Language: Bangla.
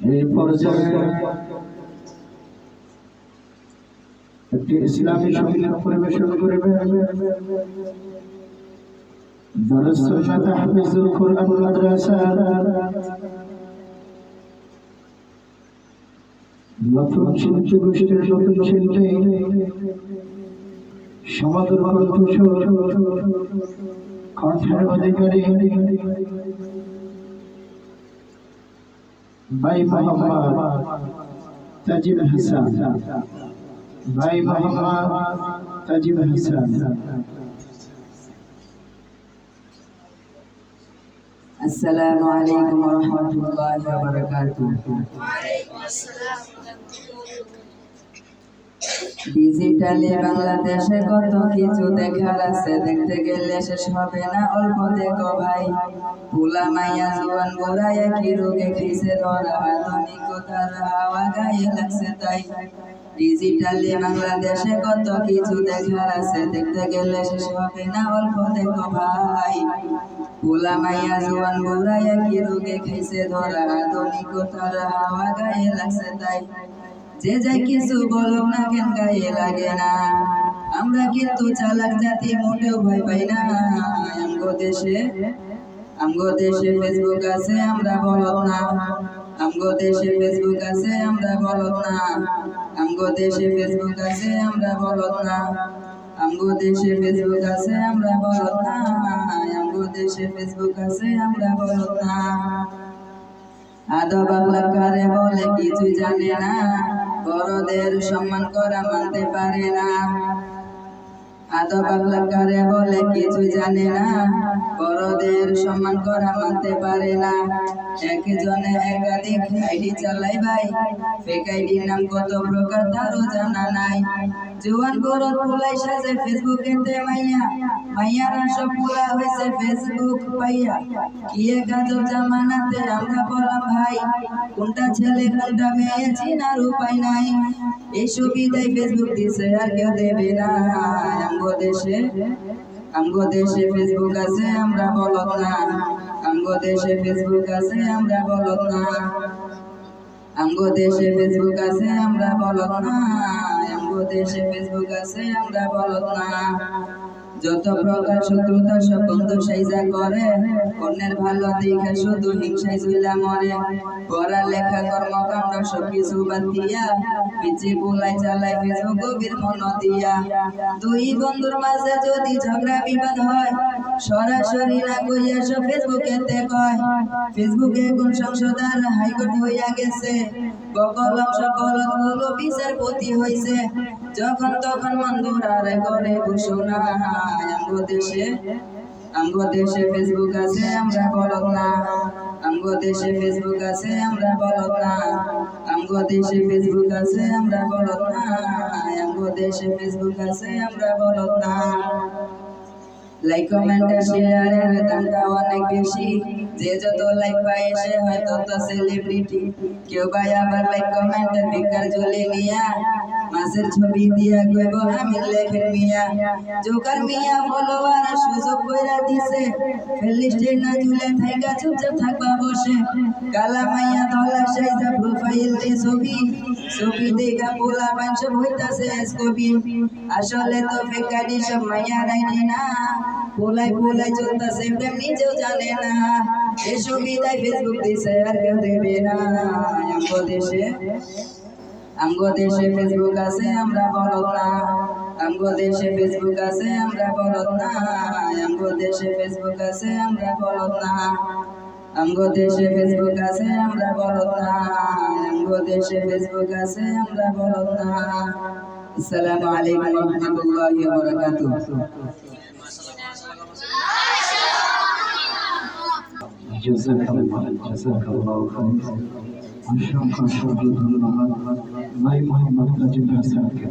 এই পর্যায়ে একটি ইসলামী সঙ্গীত পরিবেশন করবে দারুস সুন্নাত হাফিজুল কুরআন মাদ্রাসা নতুন শিল্পী গোষ্ঠীর নতুন শিল্পী সমাদর কণ্ঠস্বর কণ্ঠের অধিকারী ভাই মোহাম্মদ তাজিম হাসান ভাই মোহাম্মদ তাজিম হাসান। আসসালামু আলাইকুম ওয়া রাহমাতুল্লাহি ওয়া বারাকাতুহু। ডিজিটালি বাংলাদেশে কত কিছু দেখার আছে, দেখতে গেলে শেষ হবে না, অল্প দেখো ভাই। পোলা মাইয়া জোয়ান বুড়া একই রোগে খাইছে ধরা, আধুনিকতার হাওয়া গায়ে লাগছে তাই। ডিজিটালি বাংলাদেশে কত কিছু দেখার আছে, দেখতে গেলে শেষ হবে না, অল্প দেখো ভাই। পোলা মাইয়া জোয়ান বুড়া একই রোগে খাইছে ধরা, আধুনিকতার হাওয়া গায়ে লাগছে তাই। যে যাই কিছু বলো না কেন গায়ে লাগে না, আমরা কিন্তু চালাক জাতি, মোটেও ভয় পাই না। আমগো দেশে ফেসবুক আছে, আমরা বলদ না। আমগো দেশে ফেসবুক আছে, আমরা বলদ না। আমগো দেশে ফেসবুক আছে, আমরা বলদ না। আমগো দেশে ফেসবুক আছে, আমরা বলদ না। আমগো দেশে ফেসবুক আছে, আমরা বলদ না। আদব আখলাক কারে বলে কিছু জানে না, বড়দের সম্মান করা মানতে পারে না। আদব আখলাক কারে বলে কিছু জানে না, বড়দের সম্মান করা মানতে পারে না। একজনে একাধিক আইডি চালাই ভাই, ফেক আইডির নাম কত প্রকার তারও জানা নাই। জোয়ান বড় পোলাই সাজে ফেসবুকেতে মাইয়া, মাইয়ারা সব পোলা হয়েছে ফেসবুক পাইয়া। কি এক আজব জামানাতে আমরা বললাম ভাই, কোনটা ছেলে কোনটা মেয়ে চিনার উপায় নাই। এই সুবিধায় ফেসবুক দিছে আর কেউ দেবে না। আমগো দেশে ফেসবুক আছে, আমরা বলদ না। আমগো দেশে ফেসবুক আছে, আমরা বলদ না। আমগো দেশে ফেসবুক আছে, আমরা বলদ না। আমগো দেশে ফেসবুক আছে, আমরা বলদ না। যত প্রকার শত্রুতা সব বন্ধু সাইজা করে, অন্যের ভালো দেখে শুধু হিংসায় ঝুলা মরে। পড়ালেখা কর্মকাণ্ড সবকিছু বাদ দিয়া, পিছে পোলাই চালায় ফেসবুক গভীর মন দিয়া। দুই বন্ধুর মাঝে যদি ঝগড়া বিবাদ হয়, সরাসরি না কইয়া সব ফেসবুকেতে কয়। ফেসবুকে কোন সংসদার হাইকোর্ট হইয়া গেছে, বকলম সকল গুলো বিচারপতি হইছে। যখন তখন বন্ধুরা করে ঘোষণা। আমগো দেশে ফেসবুক আছে, আমরা বলদ না। আমগো দেশে ফেসবুক আছে, আমরা বলদ না। আমগো দেশে ফেসবুক আছে, আমরা বলদ না। আমগো দেশে ফেসবুক আছে, আমরা বলদ না। লাইক কমেন্ট শেয়ারের দামটা অনেক বেশি, যে যত লাইক পায় সে হয় তত সেলিব্রিটি। কেউ ভাই আবার লাইক কমেন্টের বেকার ঝুলে নিয়া, মাছের ছবি দিয়া কইব আমি লেখেন মিয়া। জোকার মিয়া ফলোয়ার সুযোগ কইরা দিছে, ফেলিস্টে না ঝুলে থাইকা চুপচাপ থাকবা বসে। কালা মাইয়া ধলা সাইজা প্রোফাইল দে ছবি দেখা পোলা পাঁচ হইতাছে এসকবি। আসলে তো ফেকারি সব মাইয়া রাইনি না, পোলাই চলতাছে প্রেম নিজেও জানে না। এই সুবিধায় ফেসবুক দিছে আর কেউ দেবে না। আমগো দেশে ফেসবুক আছে, আমরা বলদ না। আমগো দেশে ফেসবুক আছে, আমরা বলদ না। আমগো দেশে ফেসবুক আছে, আমরা বলদ না। আমগো দেশে ফেসবুক আছে, আমরা বলদ না। আমগো দেশে ফেসবুক আছে, আমরা বলদ না। আসসালামু আলাইকুম ওয়া রাহমাতুল্লাহি ওয়া বারাকাতুহু। জাযাকাল্লাহু খাইরান। অসংখ্য ধন্যবাদ ভাই মোহাম্মদ তাজিম হাসানকে।